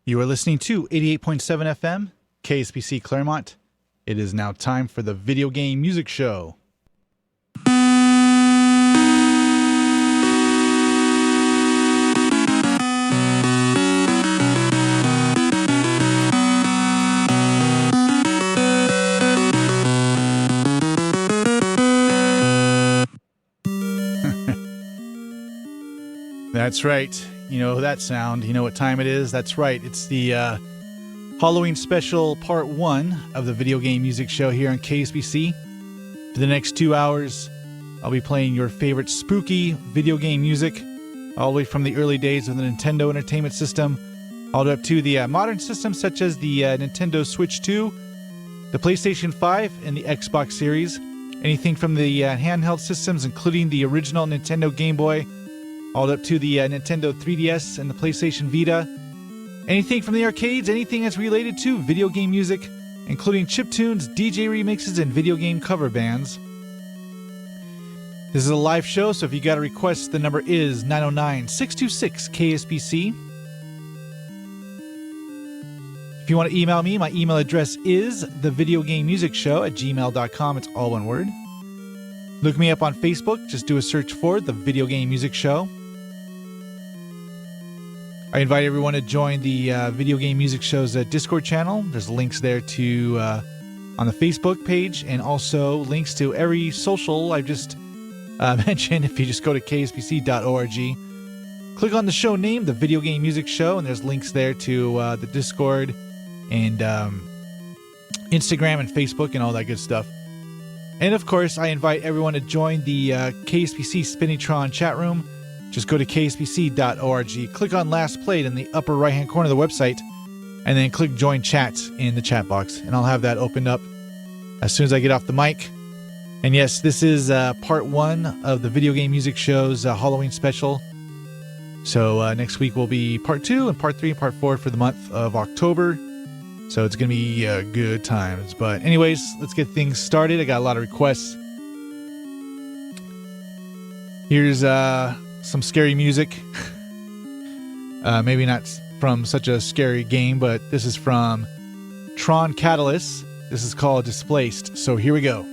You are listening to 88.7 FM, KSPC Claremont. It is now time for the Video Game Music Show. That's right. You know that sound. You know what time it is. That's right. It's the Halloween special part 1 of the Video Game Music Show here on KSPC. For the next 2 hours, I'll be playing your favorite spooky video game music, all the way from the early days of the Nintendo Entertainment System, all the way up to the modern systems such as the Nintendo Switch 2, the PlayStation 5, and the Xbox Series. Anything from the handheld systems, including the original Nintendo Game Boy, all up to the Nintendo 3DS and the PlayStation Vita. Anything from the arcades, anything that's related to video game music, including chiptunes, DJ remixes, and video game cover bands. This is a live show, so if you got a request, the number is 909-626-KSPC. If you want to email me, my email address is thevideogamemusicshow@gmail.com. It's all one word. Look me up on Facebook. Just do a search for The Video Game Music Show. I invite everyone to join the Video Game Music Show's Discord channel. There's links there to on the Facebook page, and also links to every social I've just mentioned. If you just go to kspc.org, click on the show name, The Video Game Music Show, and there's links there to the Discord and Instagram and Facebook and all that good stuff. And of course, I invite everyone to join the KSPC Spinitron chat room. Just go to kspc.org, click on Last Played in the upper right-hand corner of the website, and then click Join Chat in the chat box. And I'll have that opened up as soon as I get off the mic. And yes, this is part 1 of the Video Game Music Show's Halloween special. So next week will be part 2 and part 3 and part 4 for the month of October. So it's going to be good times. But anyways, let's get things started. I got a lot of requests. Here's some scary music. Maybe not from such a scary game, but this is from Tron Catalyst. This is called Displaced. So here we go.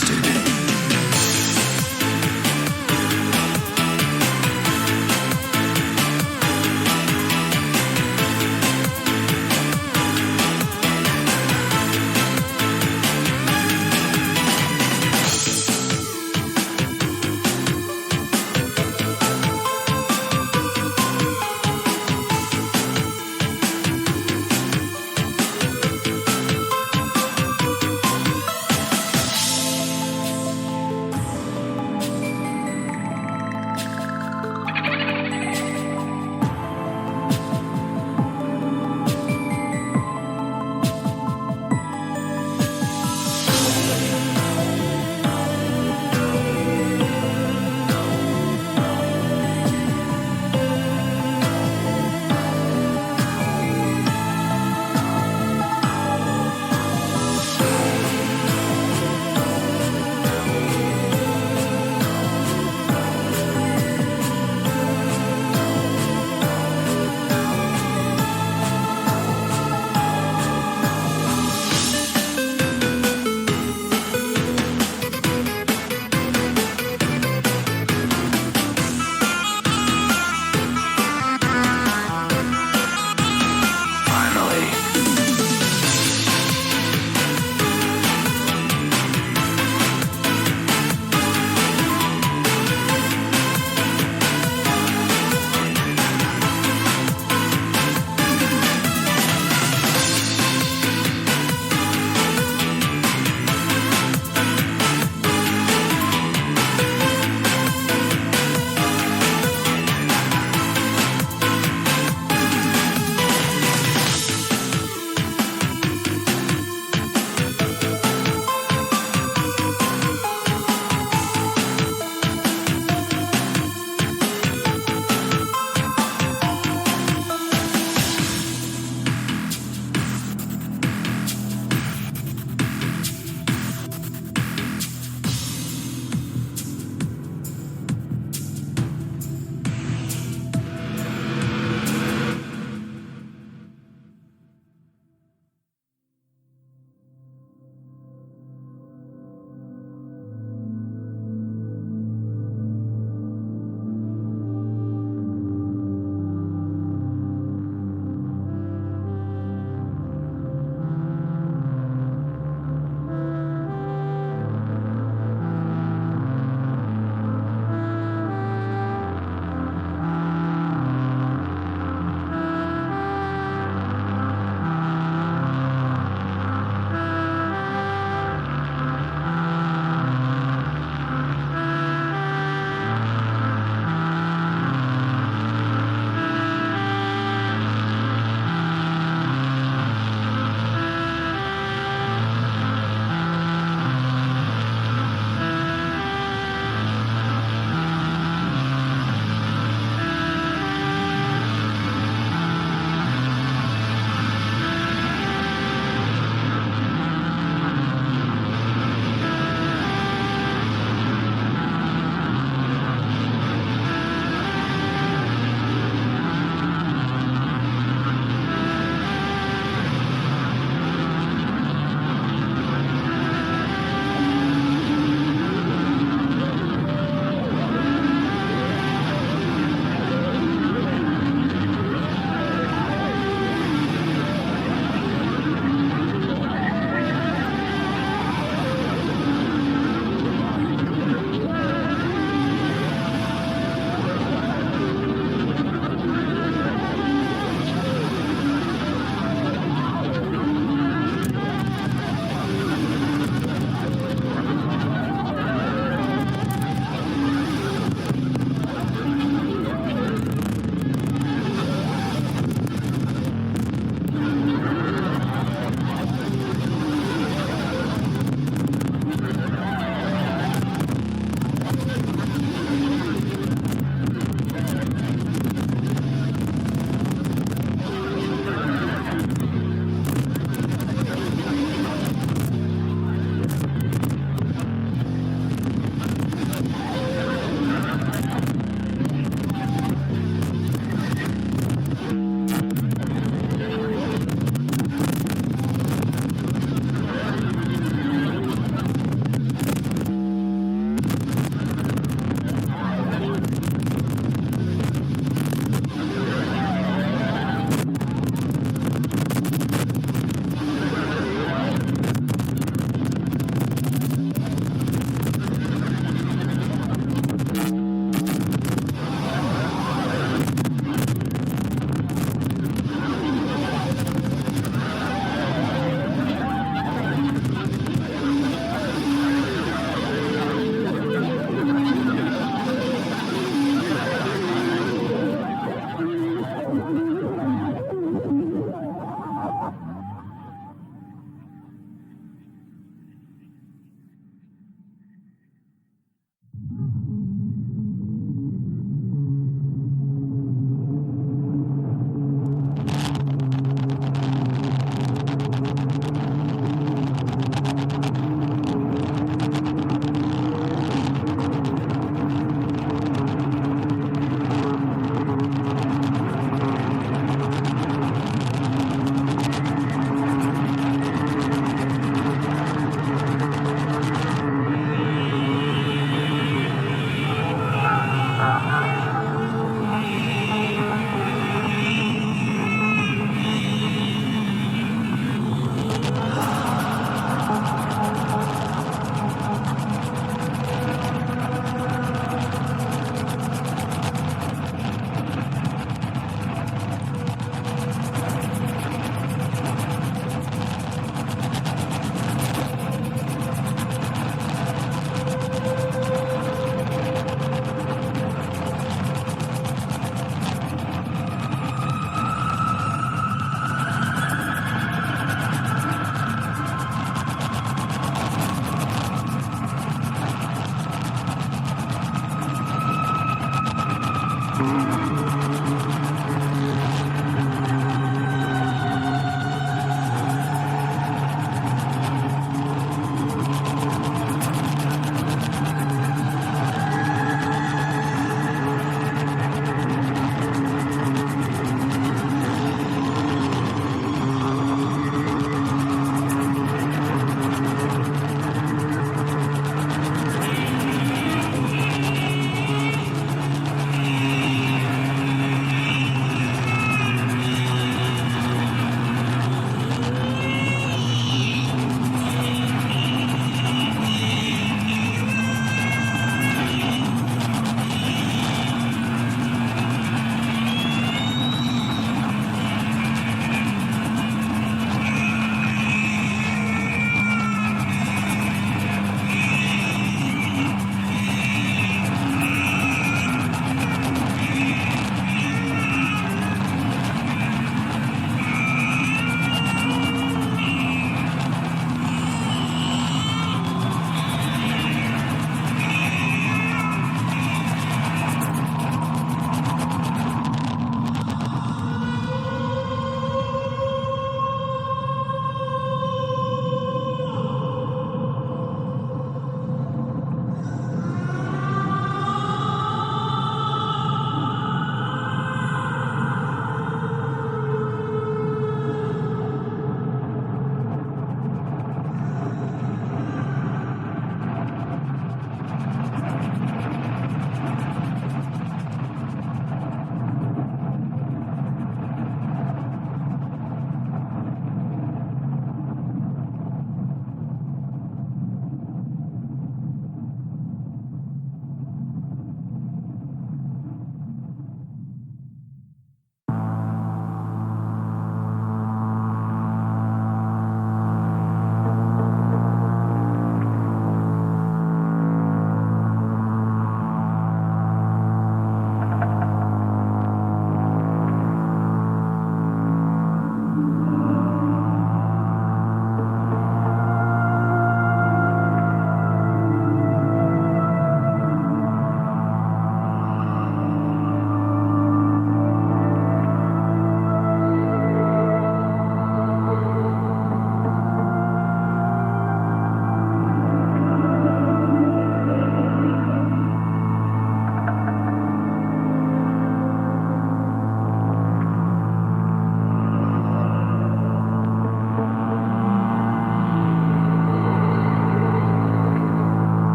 trusted.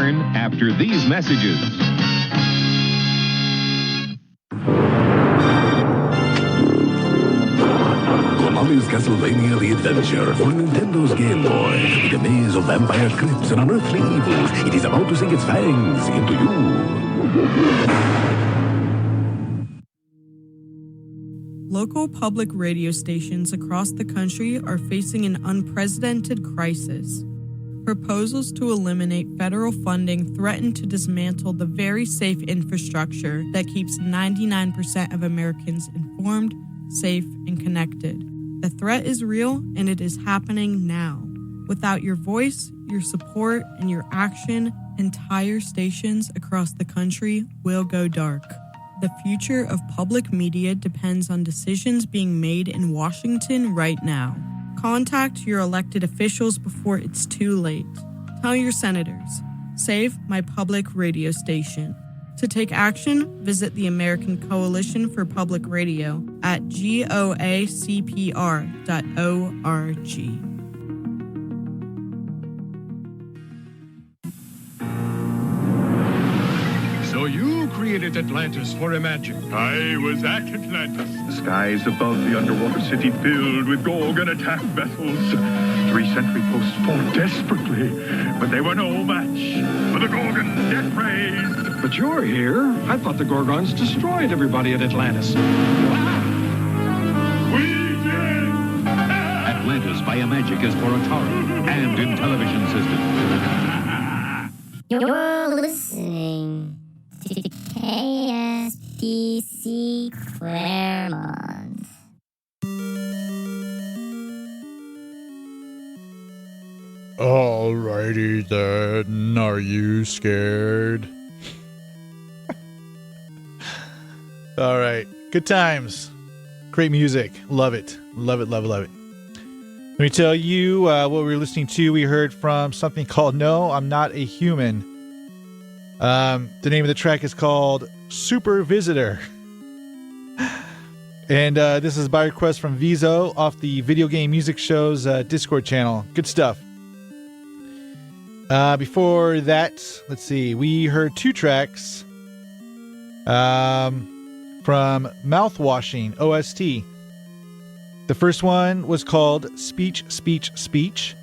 return after these messages. Konami's Castlevania The Adventure for Nintendo's Game Boy. With a maze of vampire crypts and unearthly evil, it is about to sink its fangs into you. Local public radio stations across the country are facing an unprecedented crisis. Proposals to eliminate federal funding threaten to dismantle the very safe infrastructure that keeps 99% of Americans informed, safe, and connected. The threat is real, and it is happening now. Without your voice, your support, and your action, entire stations across the country will go dark. The future of public media depends on decisions being made in Washington right now. Contact your elected officials before it's too late. Tell your senators, save my public radio station. To take action, visit the American Coalition for Public Radio at goacpr.org. So you created Atlantis for Imagine. I was at Atlantis. The skies above the underwater city filled with Gorgon attack vessels. 3 sentry posts fought desperately, but they were no match for the Gorgon death rays. But you're here. I thought the Gorgons destroyed everybody at Atlantis. We did! Atlantis by Imagic is for Atari and in television systems. You're listening to KSPC Claremont. Alrighty then, are you scared? All right, good times, great music, love it, love it, love it, love it. Let me tell you what we were listening to. We heard from something called No, I'm Not a Human. The name of the track is called Super Visitor. And this is by request from Vizo off the Video Game Music Show's Discord channel. Good stuff. Before that, let's see, we heard 2 tracks from Mouthwashing OST. The first one was called Speech, Speech, Speech.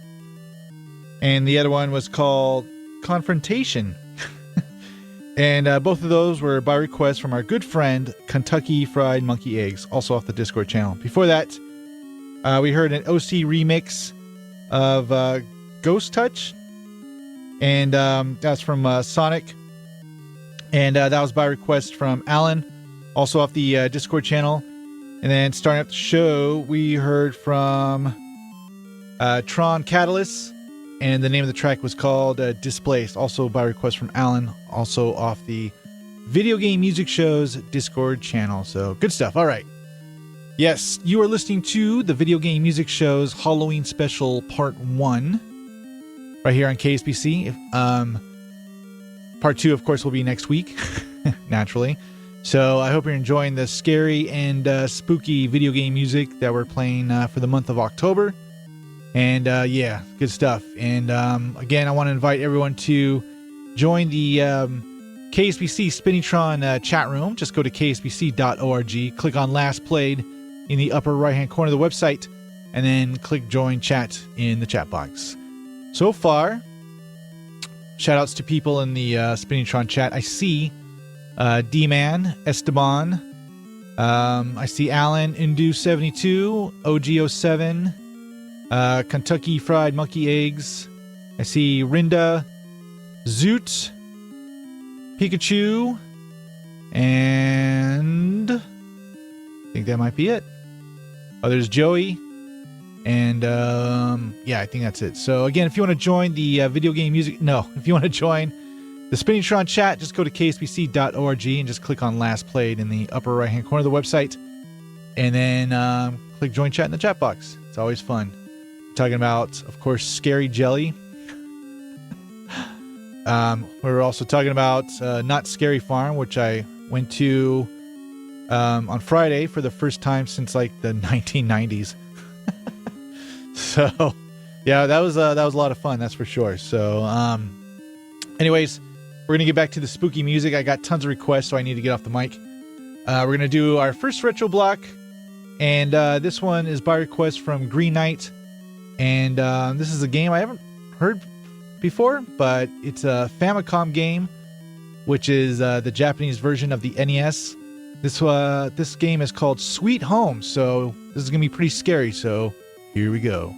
And the other one was called Confrontation. And both of those were by request from our good friend Kentucky Fried Monkey Eggs, also off the Discord channel. Before that, we heard an OC remix of Ghost Touch. And that's from Sonic. And that was by request from Alan, also off the Discord channel. And then starting up the show, we heard from Tron Catalyst. And the name of the track was called Displaced, also by request from Alan, also off the Video Game Music Show's Discord channel. So good stuff. All right. Yes, you are listening to the Video Game Music Show's Halloween Special Part 1 right here on KSPC. Part 2, of course, will be next week, naturally. So I hope you're enjoying the scary and spooky video game music that we're playing for the month of October. And yeah, good stuff. And again, I want to invite everyone to join the KSPC Spinnytron chat room. Just go to kspc.org, click on Last Played in the upper right-hand corner of the website, and then click Join Chat in the chat box. So far, shout-outs to people in the Spinnytron chat. I see D-Man, Esteban. I see Alan, Indu72, OG07, Kentucky Fried Monkey Eggs. I see Rinda, Zoot, Pikachu, and I think that might be it. Oh, there's Joey, and yeah, I think that's it. So again, if you want to join the if you want to join the Spinnytron chat, just go to kspc.org and just click on Last Played in the upper right-hand corner of the website, and then click Join Chat in the chat box. It's always fun. Talking about, of course, Scary Jelly. We're also talking about Not Scary Farm, which I went to on Friday for the first time since like the 1990s. So, yeah, that was a lot of fun, that's for sure. So, Anyways, we're going to get back to the spooky music. I got tons of requests, so I need to get off the mic. We're going to do our first retro block, and this one is by request from Green Knight. And this is a game I haven't heard before, but it's a Famicom game, which is the Japanese version of the NES. This game is called Sweet Home, so this is going to be pretty scary, so here we go.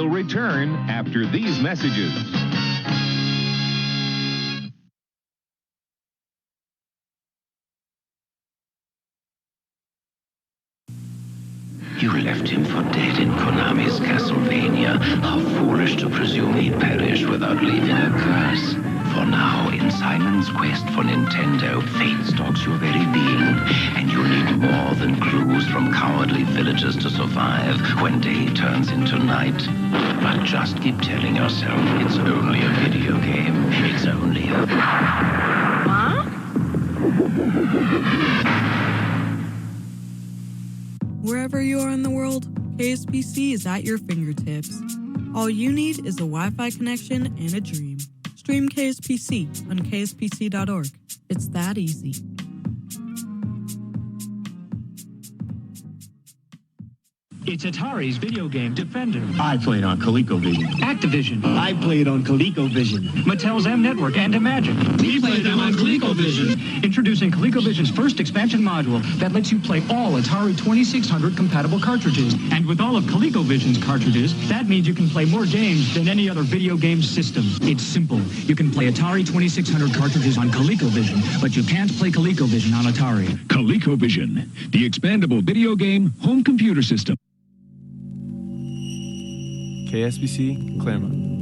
We'll return after these messages. You left him for dead in Konami's Castlevania. How foolish to presume he'd perish without leaving a curse. For now, in Simon's quest for Nintendo, fate stalks your very being, and you need more than clues from cowardly villagers to survive when day turns into night. But just keep telling yourself it's only a video game. It's only a... Huh? Wherever you are in the world, KSPC is at your fingertips. All you need is a Wi-Fi connection and a dream. Stream KSPC on kspc.org. It's that easy. It's Atari's video game Defender. I played on ColecoVision. Activision. I played on ColecoVision. Mattel's M Network and Imagine. We played them on ColecoVision. Introducing ColecoVision's first expansion module that lets you play all Atari 2600 compatible cartridges. And with all of ColecoVision's cartridges, that means you can play more games than any other video game system. It's simple. You can play Atari 2600 cartridges on ColecoVision, but you can't play ColecoVision on Atari. ColecoVision, the expandable video game home computer system. KSPC, Claremont.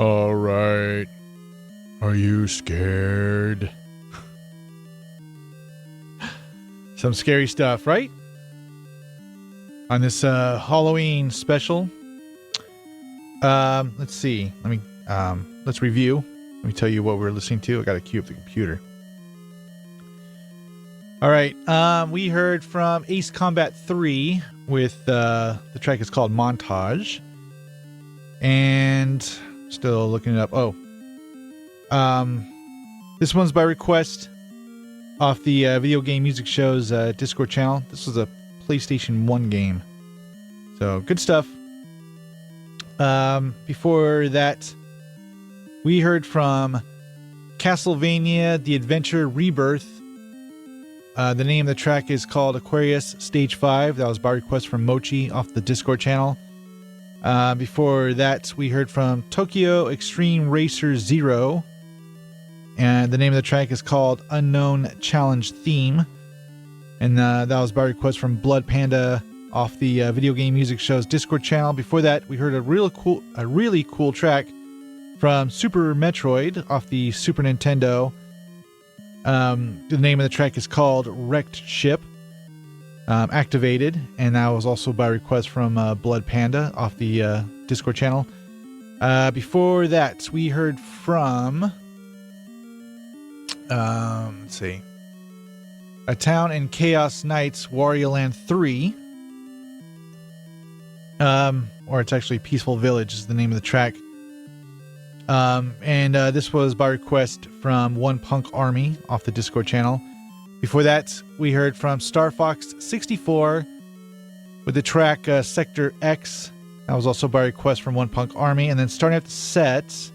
All right. Are you scared? Some scary stuff, right? On this Halloween special. Let's see. Let's review. Let me tell you what we're listening to. I got to queue up the computer. All right. We heard from Ace Combat 3 with the track is called Montage. And still looking it up. Oh. This one's by request off the Video Game Music Show's Discord channel. This was a PlayStation 1 game. So, good stuff. Before that, we heard from Castlevania The Adventure Rebirth. The name of the track is called Aquarius Stage 5. That was by request from Mochi off the Discord channel. Before that, we heard from Tokyo Extreme Racer Zero. And the name of the track is called Unknown Challenge Theme. And that was by request from Blood Panda off the Video Game Music Show's Discord channel. Before that, we heard a really cool track from Super Metroid off the Super Nintendo. The name of the track is called Wrecked Ship Activated, and that was also by request from Blood Panda off the Discord channel. Before that, we heard from let's see, A Town in Chaos Nights Wario Land 3. Or it's actually Peaceful Village is the name of the track. And this was by request from One Punk Army off the Discord channel. Before that, we heard from Star Fox 64 with the track Sector X. That was also by request from One Punk Army. And then starting at the set,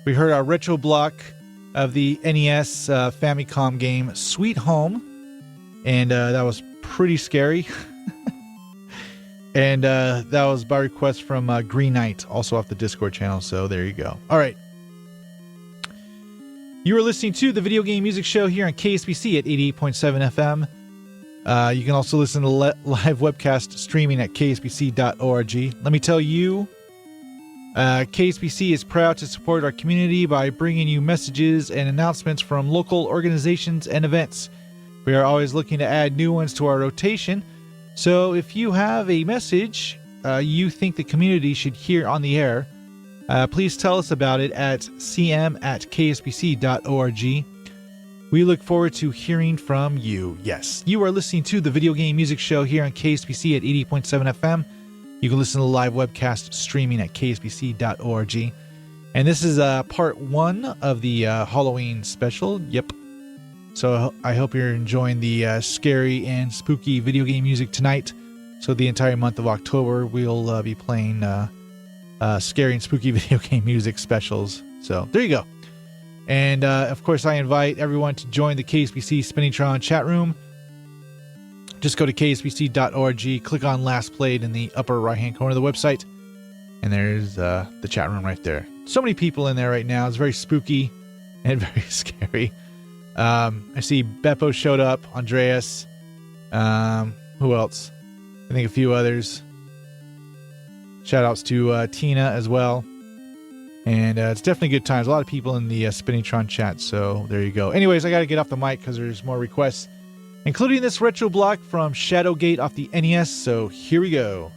we heard our retro block of the NES Famicom game Sweet Home. And that was pretty scary. And that was by request from Green Knight, also off the Discord channel. So there you go. All right. You are listening to the Video Game Music Show here on KSPC at 88.7 FM. You can also listen to live webcast streaming at kspc.org. Let me tell you, KSPC is proud to support our community by bringing you messages and announcements from local organizations and events. We are always looking to add new ones to our rotation. So if you have a message you think the community should hear on the air, please tell us about it at cm@kspc.org. We look forward to hearing from you. Yes, you are listening to the Video Game Music Show here on KSPC at 80.7 FM. You can listen to the live webcast streaming at kspc.org. And this is part 1 of the Halloween special. Yep. So I hope you're enjoying the scary and spooky video game music tonight. So the entire month of October, we'll be playing scary and spooky video game music specials. So there you go. And of course, I invite everyone to join the KSPC Spinningtron chat room. Just go to kspc.org, click on Last Played in the upper right-hand corner of the website, and there's the chat room right there. So many people in there right now. It's very spooky and very scary. I see Beppo showed up, Andreas, who else? I think a few others. Shout outs to Tina as well. And it's definitely good times. A lot of people in the Spinningtron chat, so there you go. Anyways, I got to get off the mic because there's more requests, including this retro block from Shadowgate off the NES, so here we go.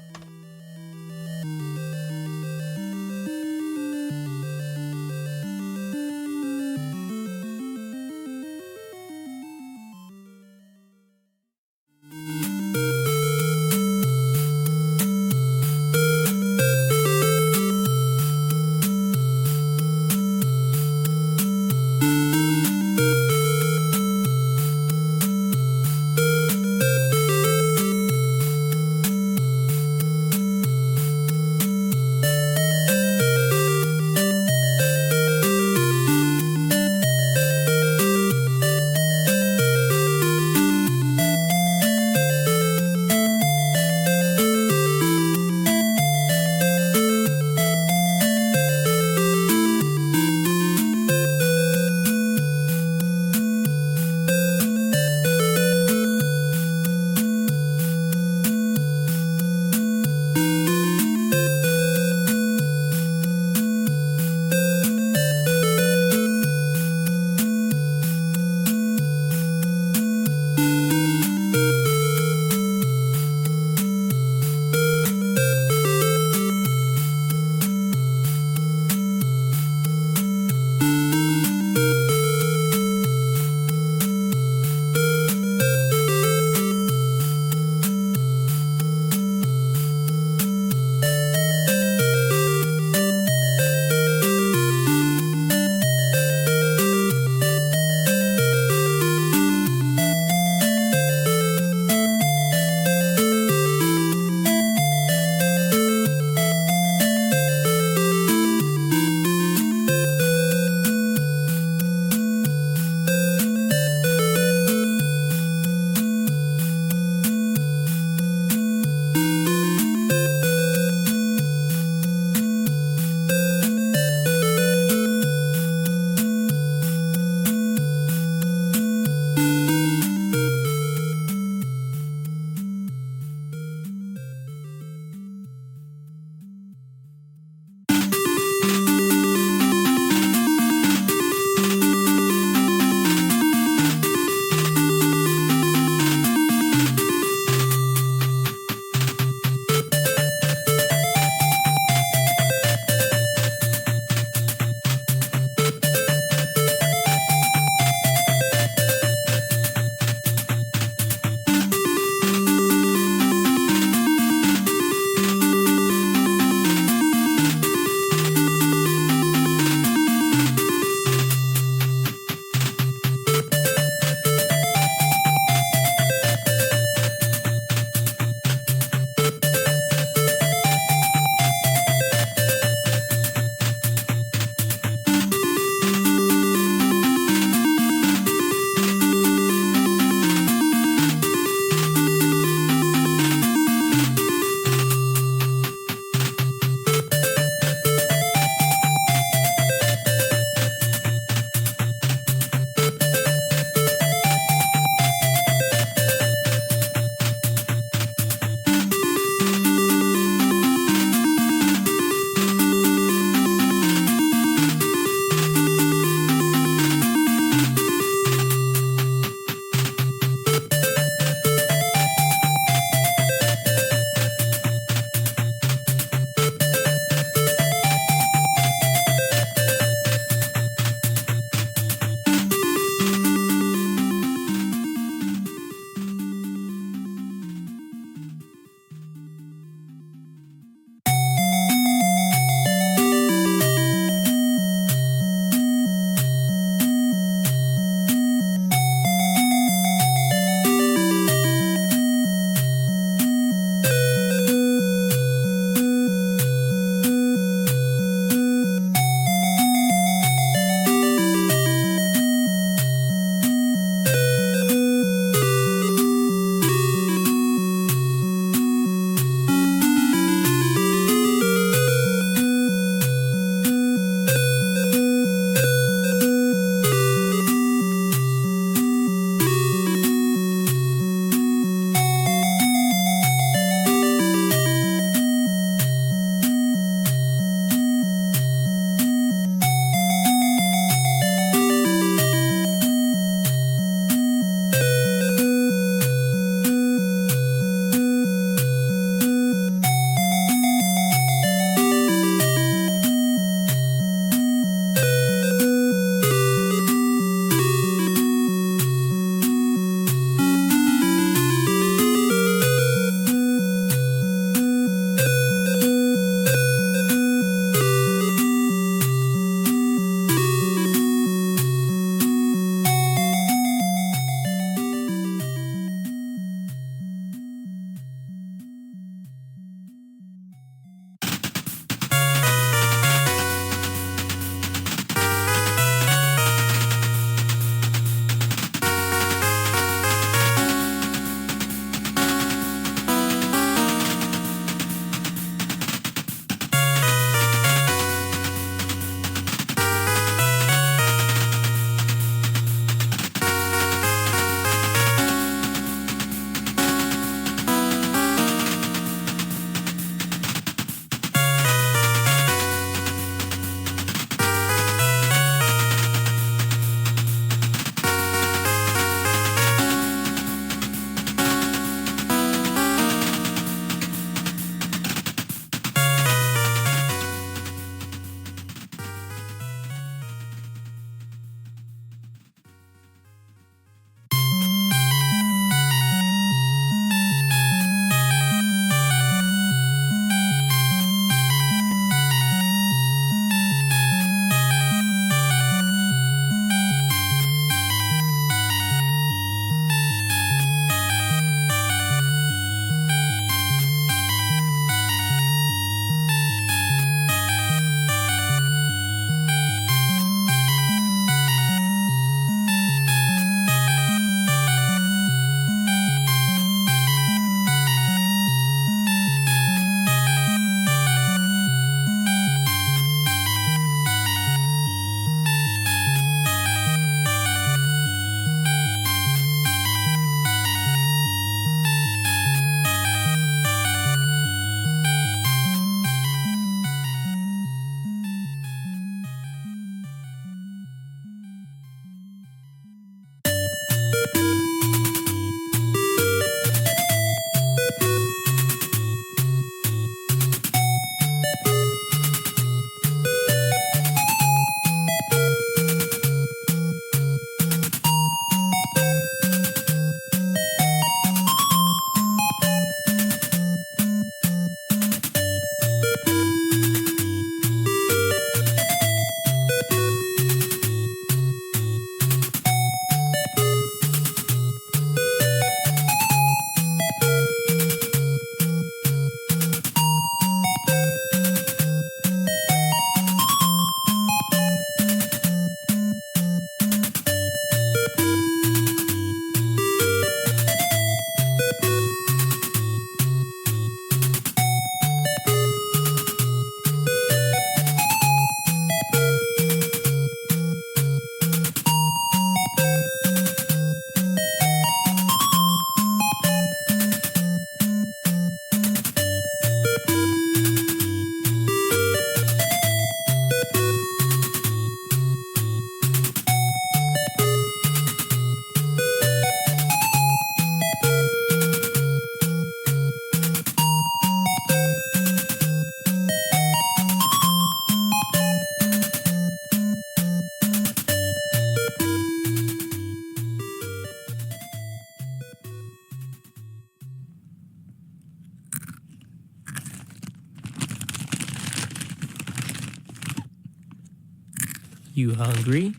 You hungry?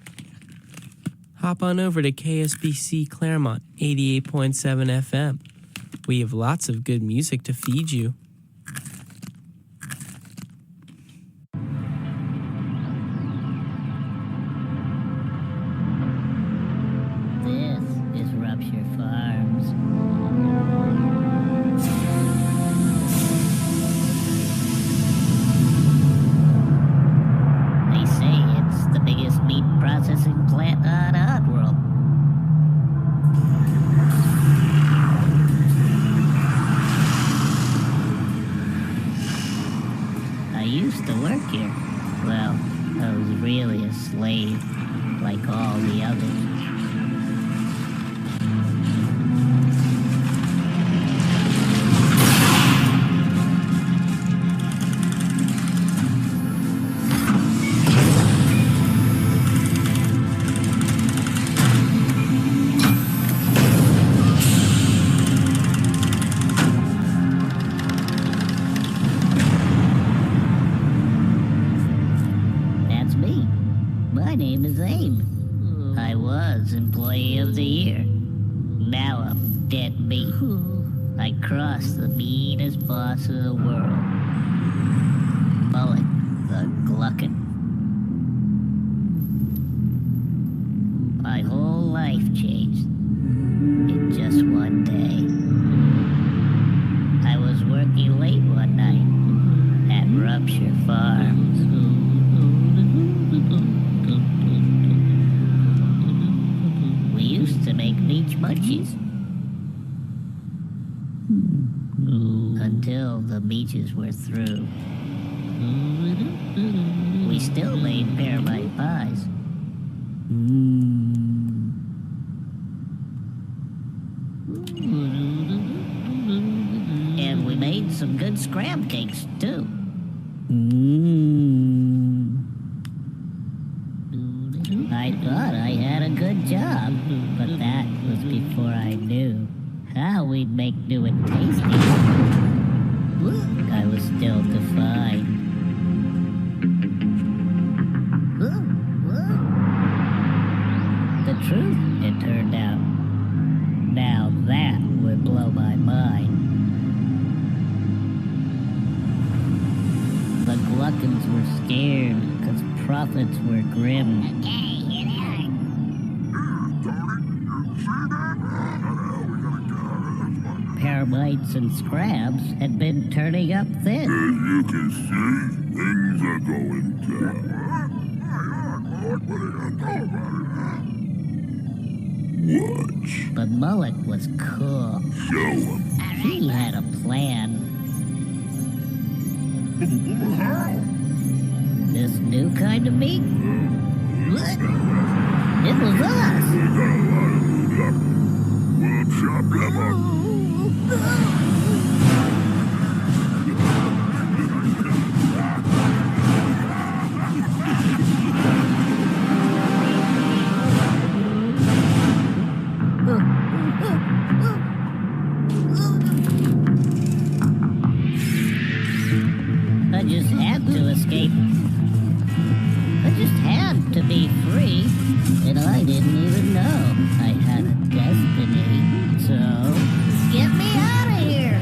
Hop on over to KSPC Claremont 88.7 FM. We have lots of good music to feed you. This is Rupture Farms. They say it's the biggest meat processing plant on Oddworld. I used to work here. Well, I was really a slave, like all the others. That's me. My name is Abe. I was Employee of the Year. Now I'm dead meat. I crossed the meanest boss in the world. Mullet the Gluckin. My whole life changed in just one day. I was working late one night at Rupture Farms. We used to make beach munchies. Until the beaches were through. We still made pear-bite pies. And we made some good scram cakes, too. I thought I had a good job, but that was before I knew how we'd make new and tasty. I was still defined. The truth, it turned out. Now that would blow my mind. The Gluckins were scared because profits were grim. Pear-bites and scrabs had been turning up thin. As you can see, things are going down. Watch. But Mullet was cool. Show him. He had a plan. This new kind of meat? What? It was us. We'll chop them up. I just had to escape. I just had to be free. And I didn't even know I had a destiny. So, get me out of here!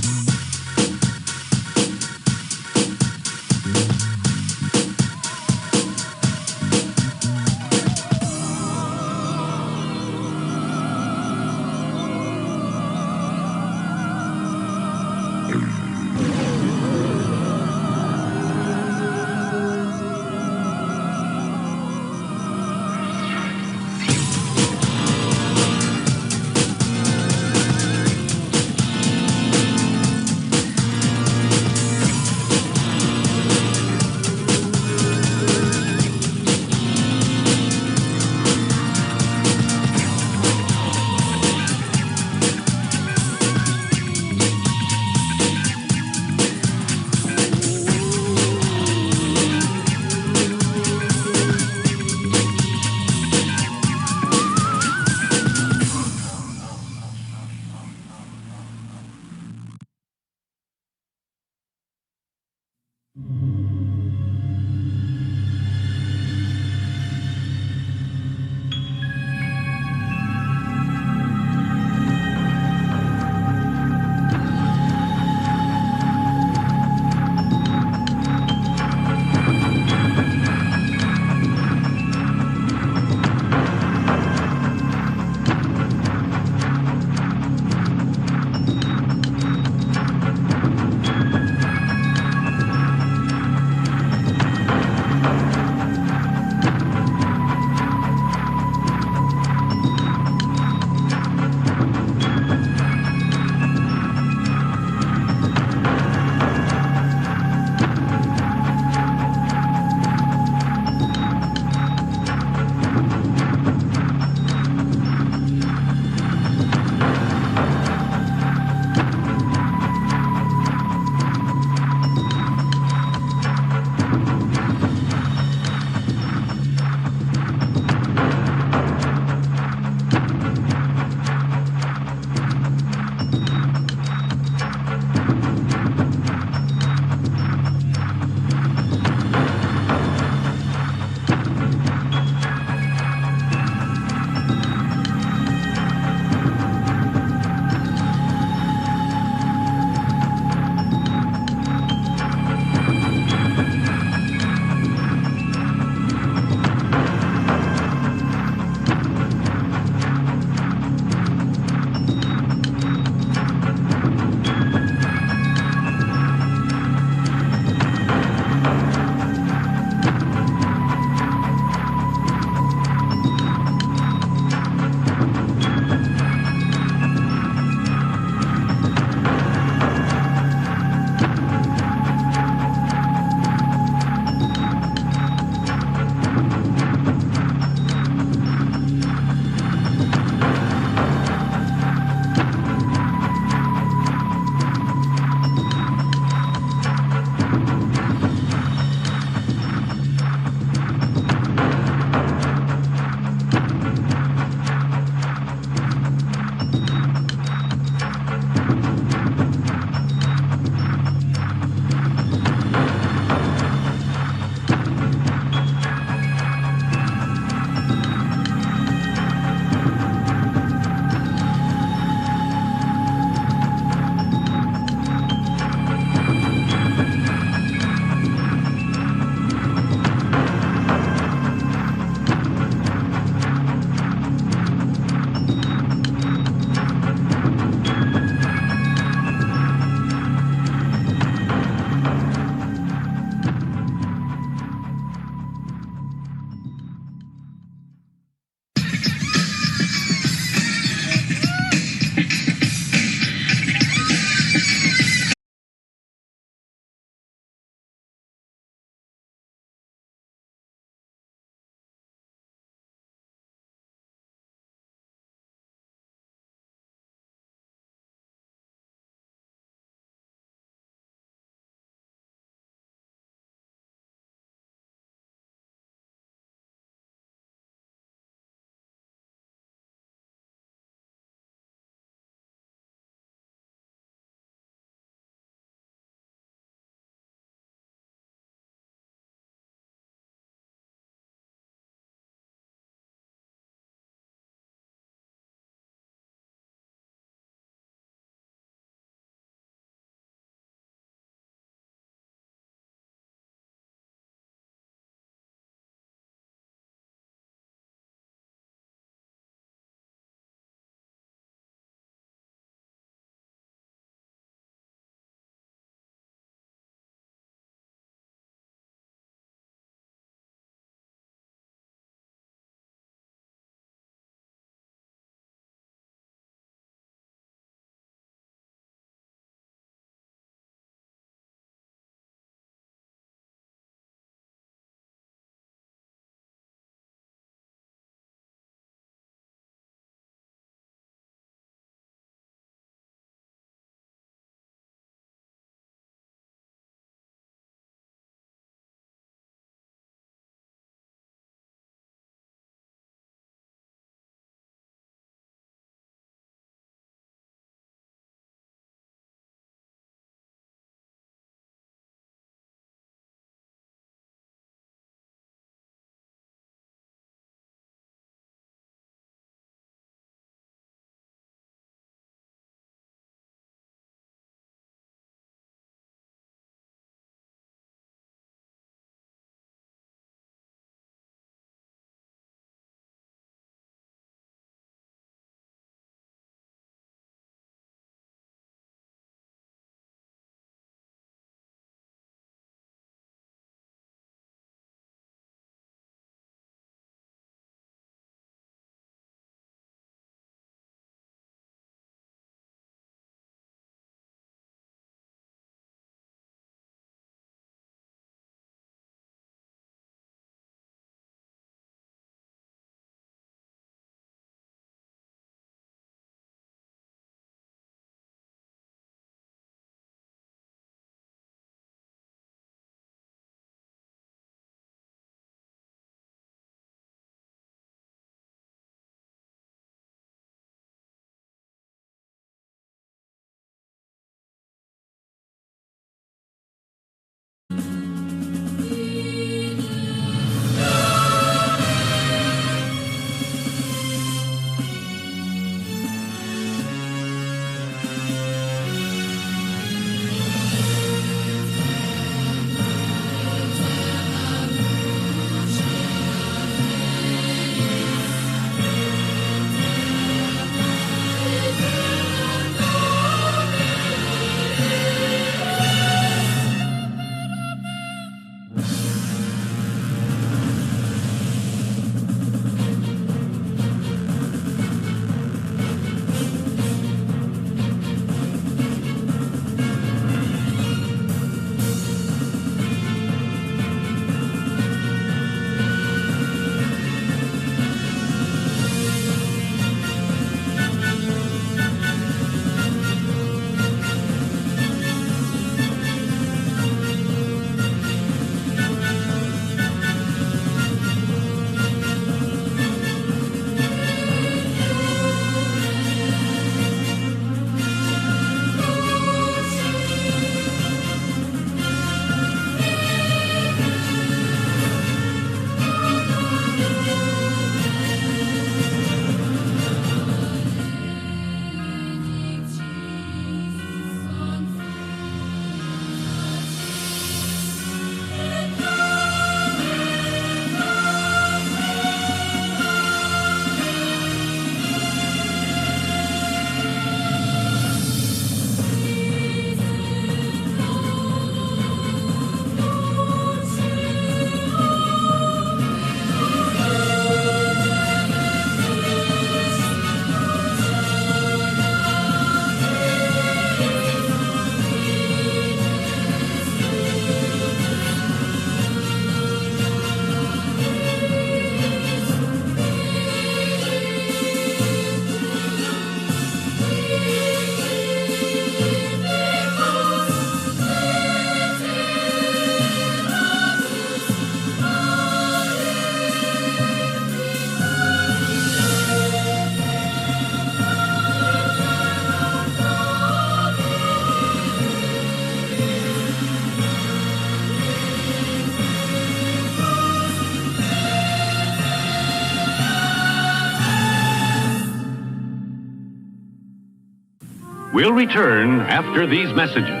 We'll return after these messages.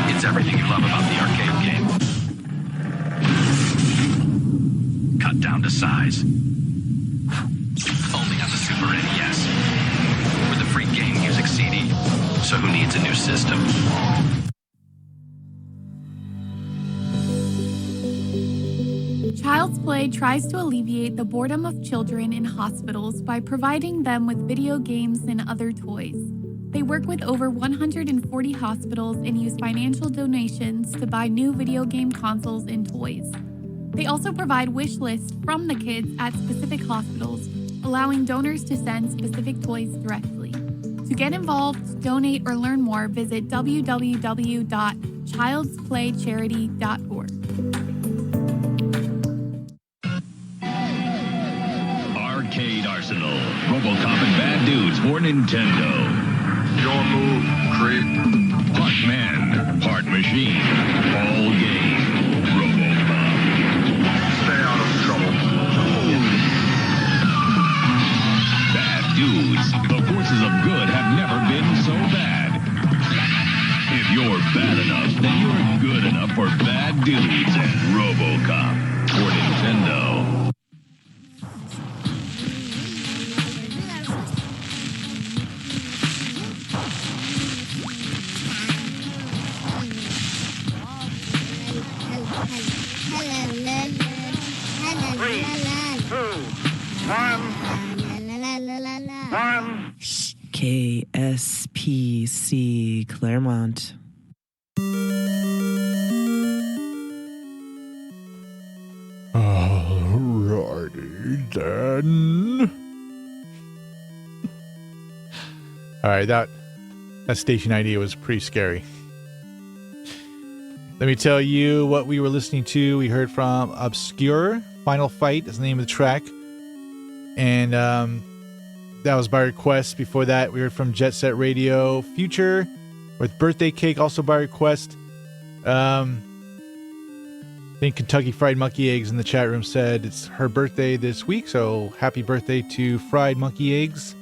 It's everything you love about the arcade game. Cut down to size. Only on the Super NES. With a free game music CD. So who needs a new system? Child's Play tries to alleviate the boredom of children in hospitals by providing them with video games and other toys. They work with over 140 hospitals and use financial donations to buy new video game consoles and toys. They also provide wish lists from the kids at specific hospitals, allowing donors to send specific toys directly. To get involved, donate, or learn more, visit www.childsplaycharity.org. Arcade Arsenal. RoboCop and Bad Dudes for Nintendo. Your move, creep. Part man, part machine. All game. RoboCop. Stay out of trouble. Bad Dudes. The forces of good have never been so bad. If you're bad enough, then you're good enough for Bad Dudes and RoboCop for Nintendo. KSPC Claremont. Alrighty then. Alright, that station idea was pretty scary. Let me tell you what we were listening to. We heard from Obscure. Final Fight is the name of the track. And that was by request. Before that, we heard from Jet Set Radio Future with Birthday Cake, also by request. I think Kentucky Fried Monkey Eggs in the chat room said it's her birthday this week, so happy birthday to Fried Monkey Eggs.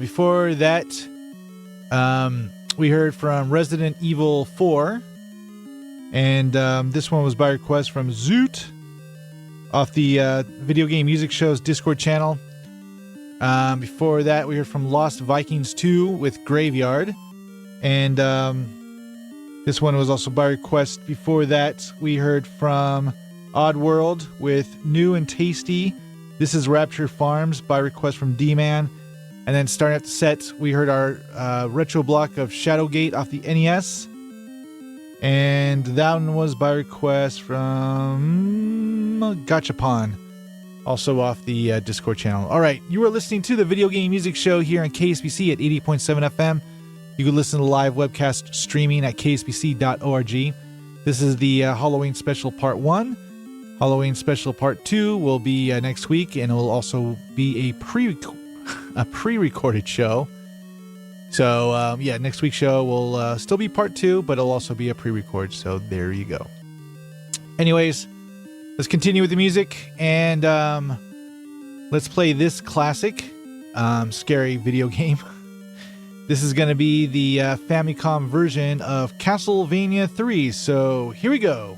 Before that, we heard from Resident Evil 4. And this one was by request from Zoot off the Video Game Music Show's Discord channel. Before that, we heard from Lost Vikings 2 with Graveyard. And this one was also by request. Before that, we heard from Oddworld with New and Tasty. This is Rapture Farms by request from D-Man. And then starting at the set, we heard our retro block of Shadowgate off the NES. And that one was by request from Gachapon, also off the Discord channel. All right, you are listening to the Video Game Music Show here on KSPC at 80.7 FM. You can listen to live webcast streaming at kspc.org. This is the Halloween Special Part 1. Halloween Special Part 2 will be next week, and it will also be a pre-recorded show. So, yeah, next week's show will still be part 2, but it'll also be a pre-record. So there you go. Anyways, let's continue with the music, and let's play this classic scary video game. This is going to be the Famicom version of Castlevania 3. So here we go.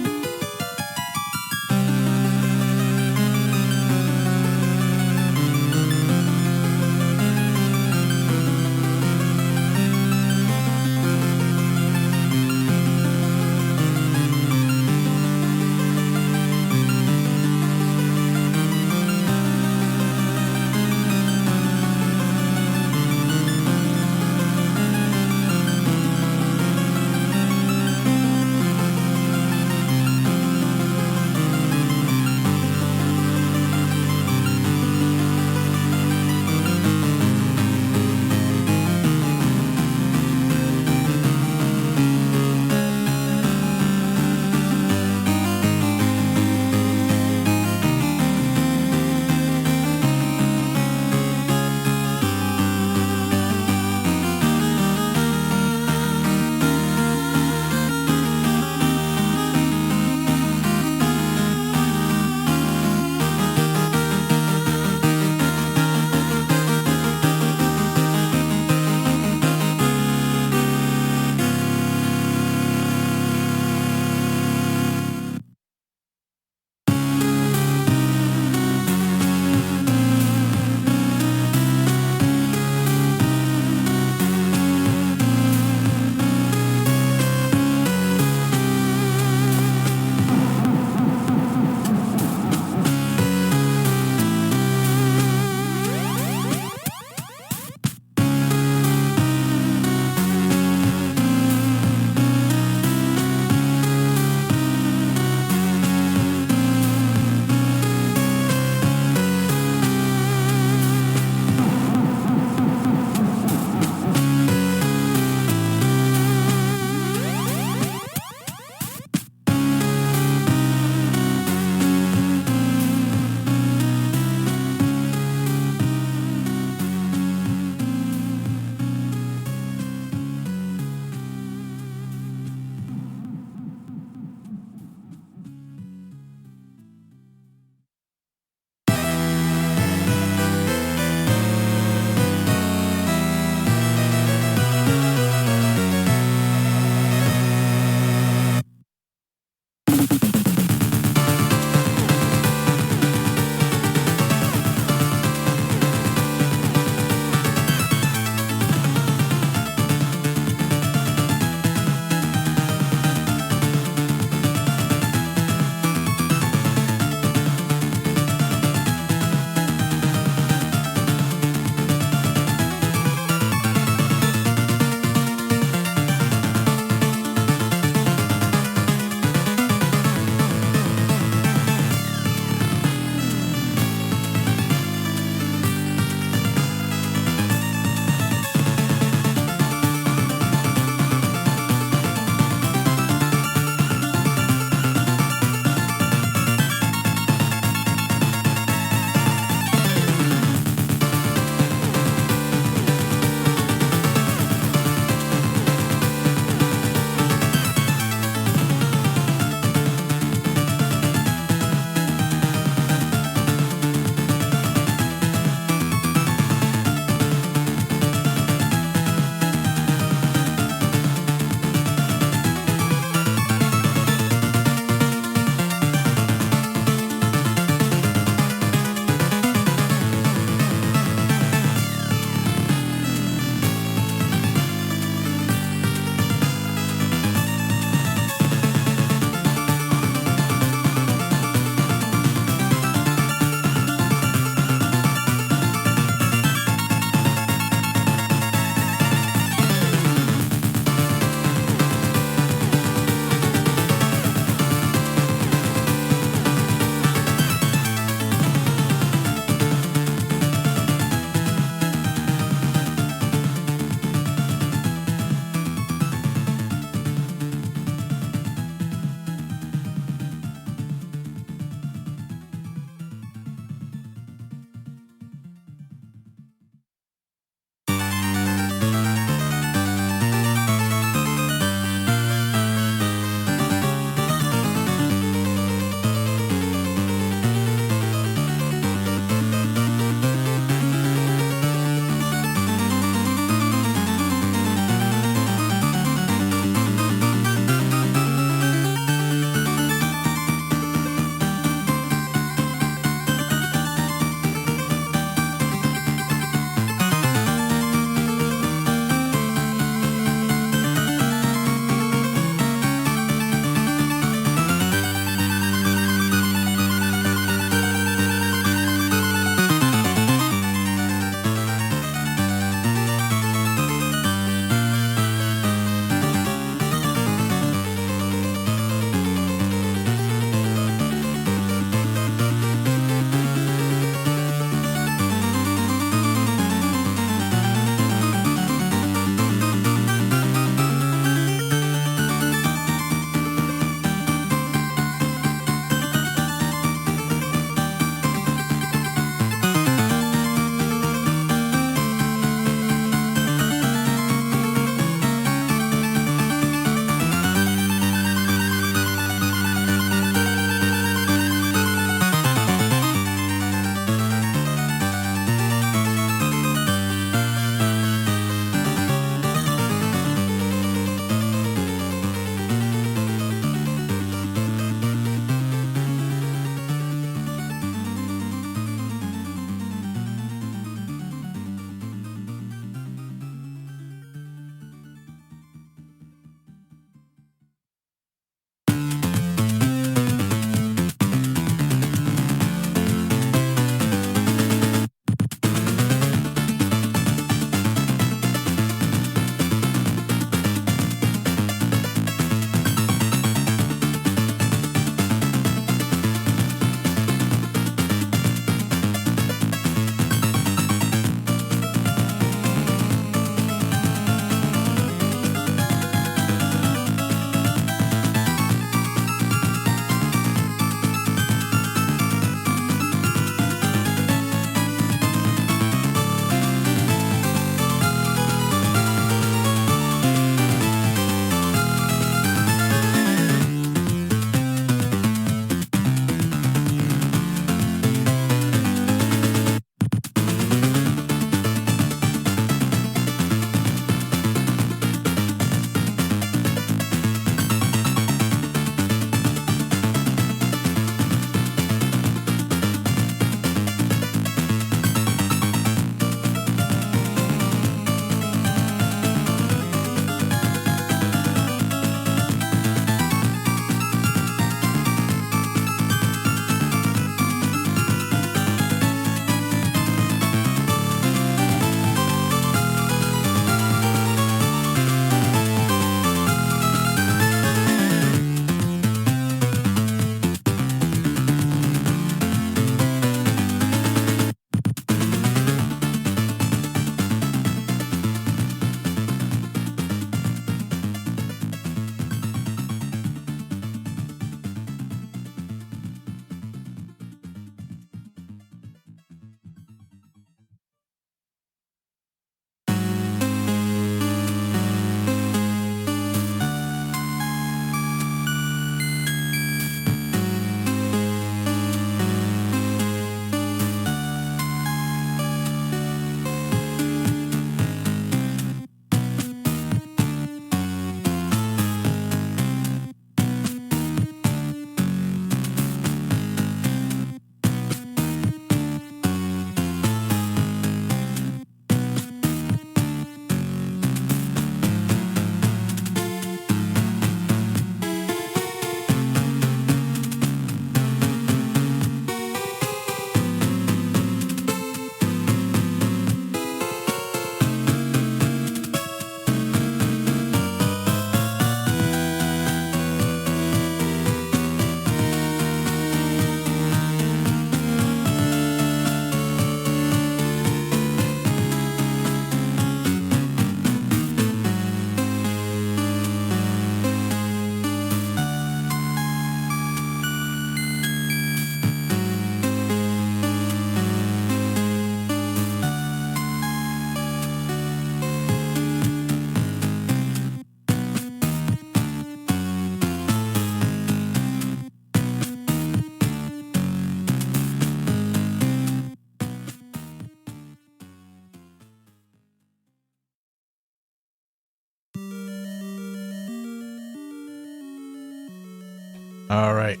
All right.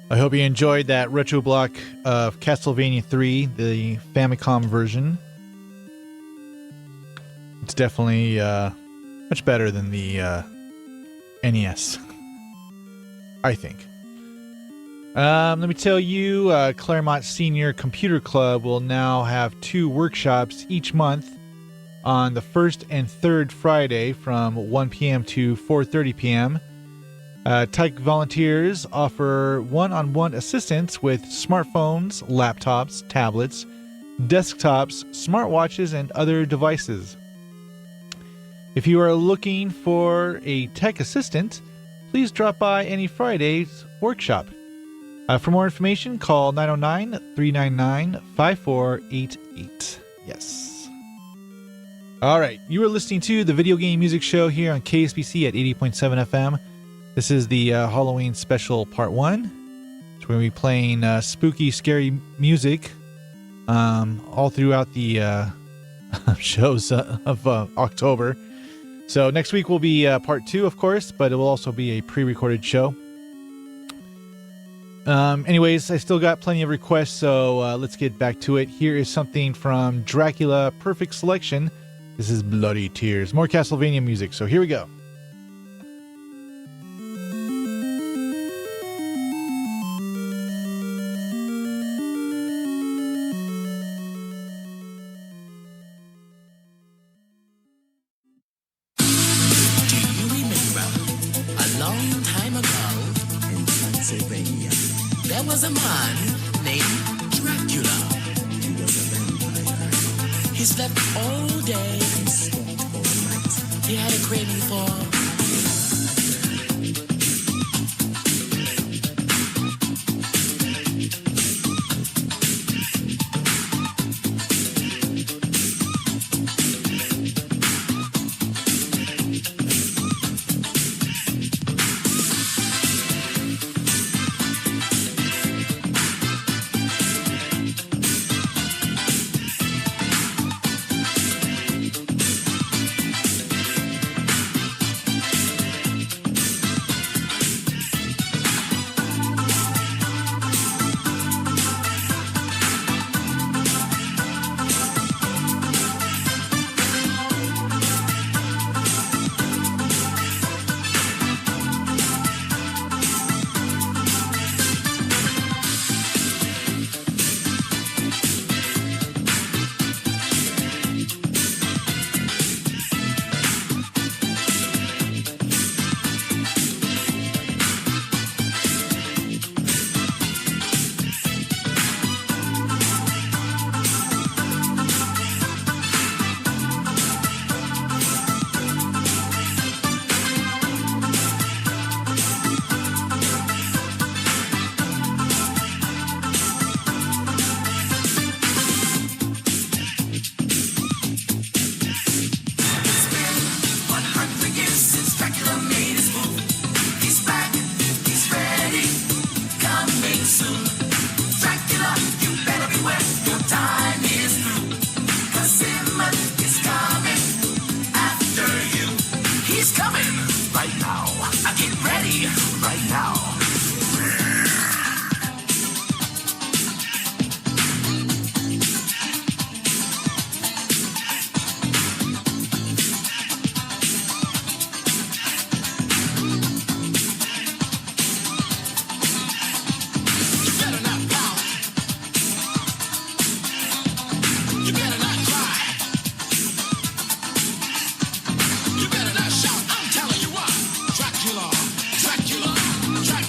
I hope you enjoyed that retro block of Castlevania 3, the Famicom version. It's definitely much better than the NES, I think. Let me tell you, Claremont Senior Computer Club will now have 2 workshops each month on the first and third Friday from 1 p.m. to 4:30 p.m. Tech volunteers offer one-on-one assistance with smartphones, laptops, tablets, desktops, smartwatches, and other devices. If you are looking for a tech assistant, please drop by any Friday's workshop. For more information, call 909-399-5488. Yes. All right. You are listening to the Video Game Music Show here on KSPC at 80.7 FM. This is the Halloween special part 1. So we're going to be playing spooky, scary music all throughout the shows of October. So next week will be part 2, of course, but it will also be a pre-recorded show. Anyways, I still got plenty of requests, so let's get back to it. Here is something from Dracula Perfect Selection. This is Bloody Tears. More Castlevania music, so here we go. Dracula, Dracula, Dracula.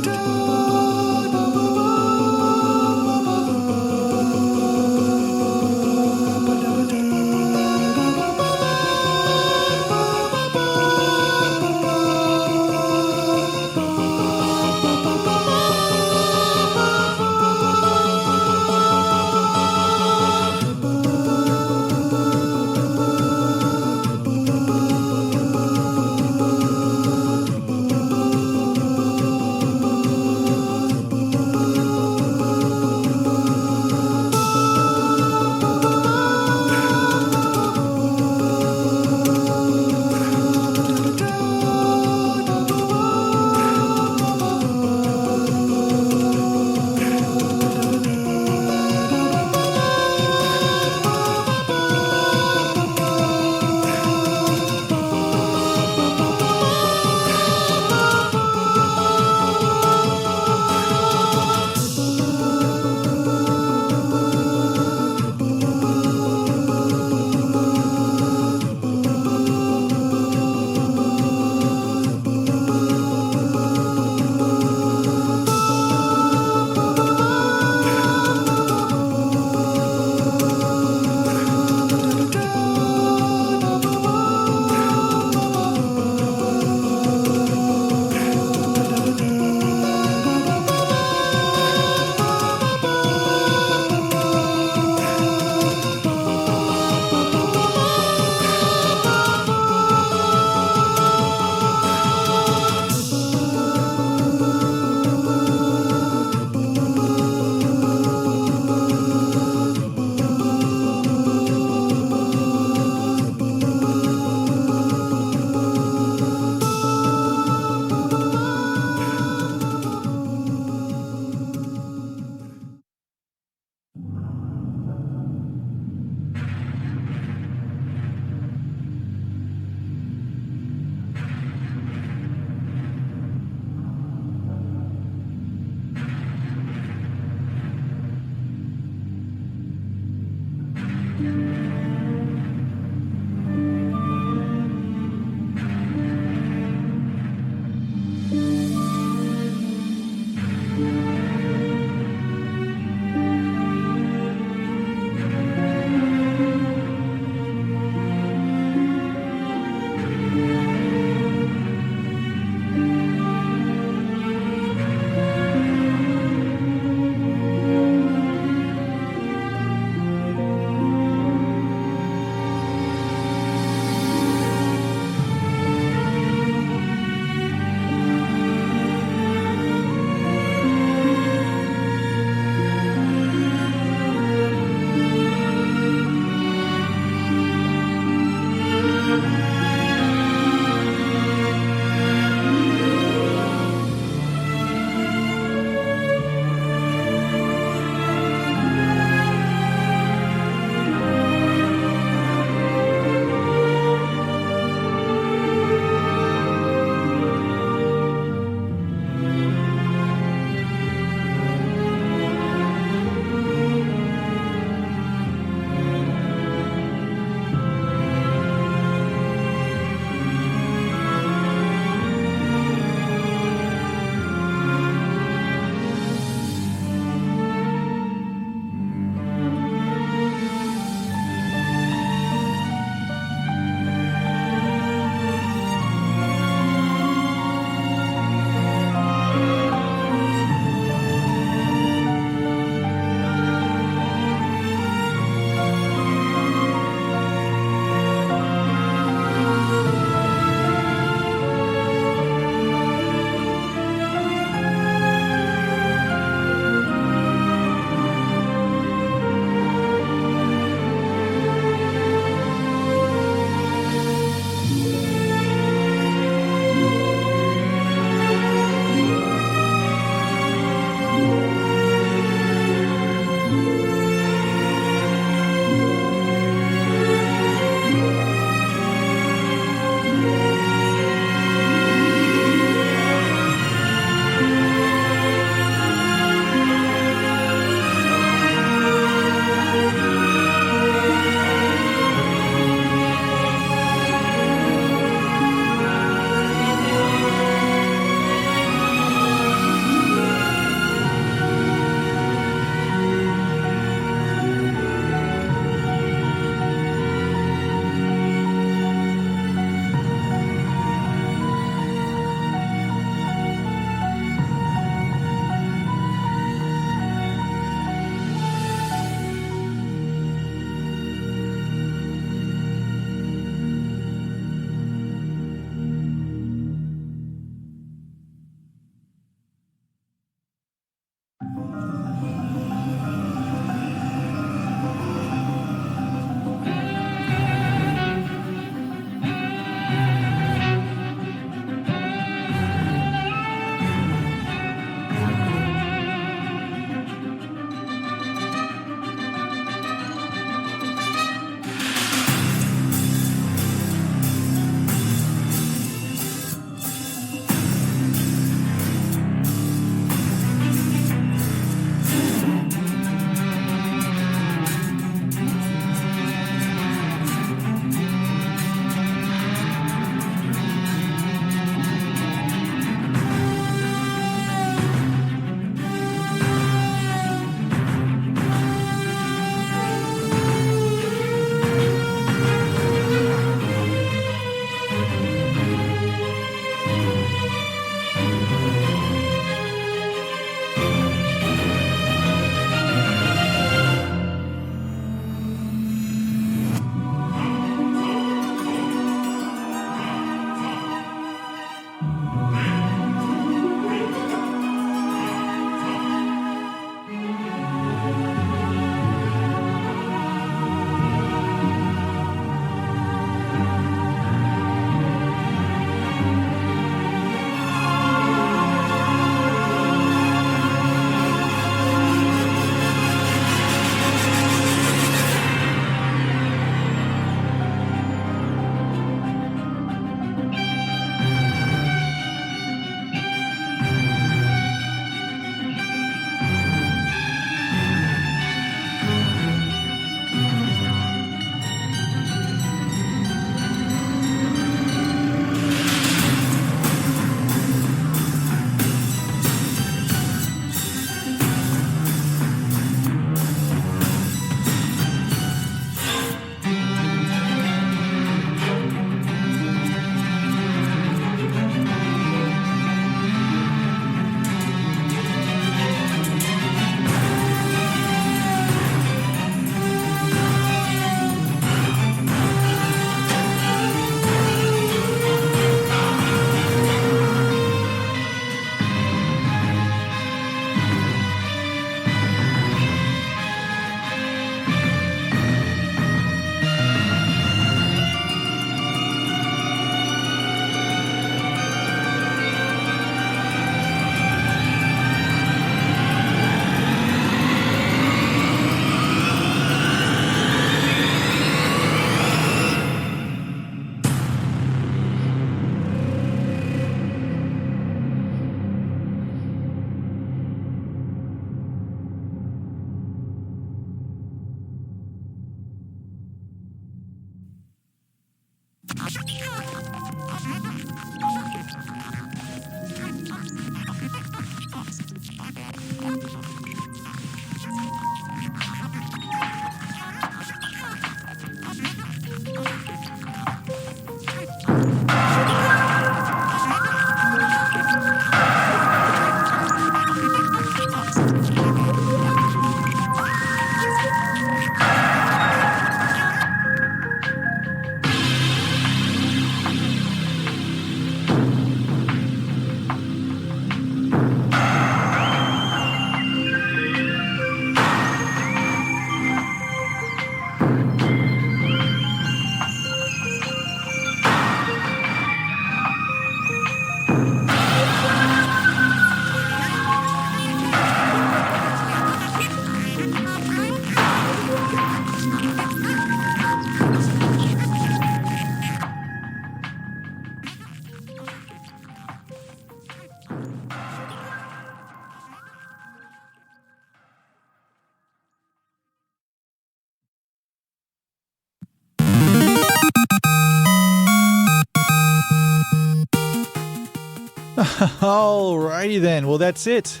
Alrighty then. Well, that's it.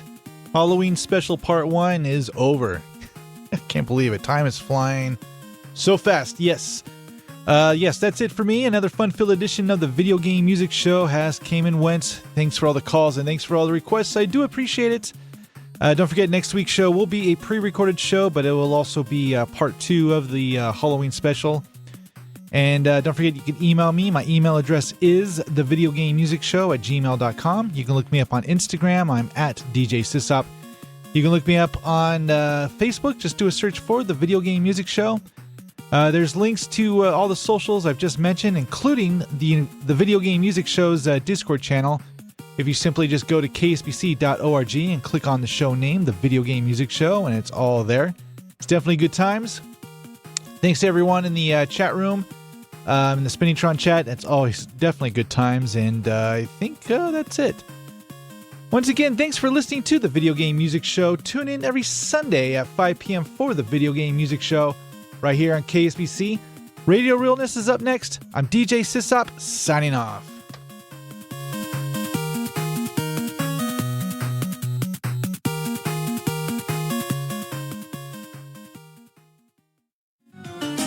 Halloween Special Part 1 is over. I can't believe it. Time is flying so fast. Yes. Yes, that's it for me. Another fun-filled edition of the Video Game Music Show has came and went. Thanks for all the calls and thanks for all the requests. I do appreciate it. Don't forget, next week's show will be a pre-recorded show, but it will also be part 2 of the Halloween special. And don't forget, you can email me. My email address is thevideogamemusicshow@gmail.com. You can look me up on Instagram. I'm at DJ SysOp. You can look me up on Facebook. Just do a search for The Video Game Music Show. There's links to all the socials I've just mentioned, including the Video Game Music Show's Discord channel. If you simply just go to kspc.org and click on the show name, The Video Game Music Show, and it's all there. It's definitely good times. Thanks to everyone in the chat room, in the Spinningtron chat. That's always definitely good times, and I think that's it. Once again, thanks for listening to The Video Game Music Show. Tune in every Sunday at 5 p.m. for The Video Game Music Show, right here on KSPC. Radio Realness is up next. I'm DJ SysOp, signing off.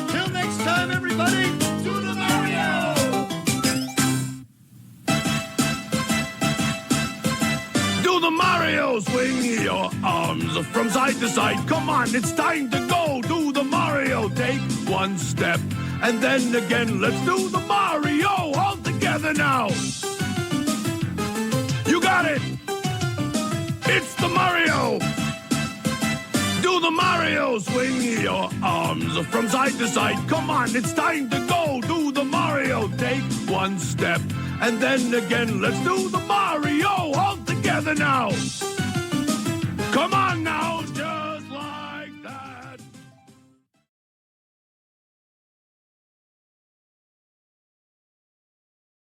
Till next time, everybody, to the Mario! Do the Mario! Swing your arms from side to side. Come on, it's time to go. Do the Mario. Take one step, and then again. Let's do the Mario all together now. You got it. It's the Mario. Do the Mario. Swing your arms from side to side. Come on, it's time to go. Do the Mario. Take one step, and then again. Let's do the Mario all together now. Come on now.